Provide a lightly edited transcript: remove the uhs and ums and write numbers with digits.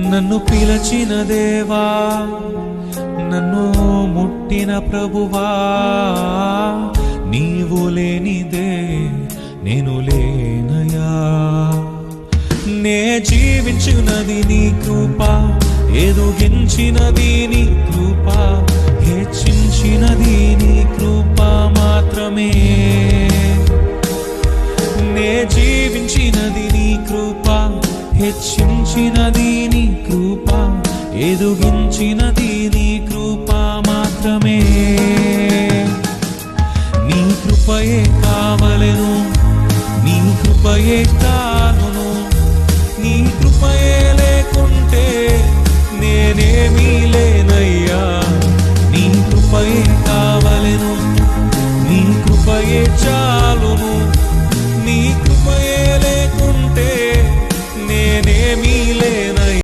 నన్ను పిలచిన దేవా, నన్ను ముట్టిన ప్రభువా, నీవు లేనిదే నేను లేనయా. నే జీవించినది నీ కృప, ఎదుగించినది నీ కృప, హెచ్చించినది నీ కృప మాత్రమే. నే జీవించినది నీ కృప, హెచ్చించినది నీ కృప, ఎదుగించినది నీ కృప మాత్రమే. నీ కృపయే కావలెను, నీ కృపయే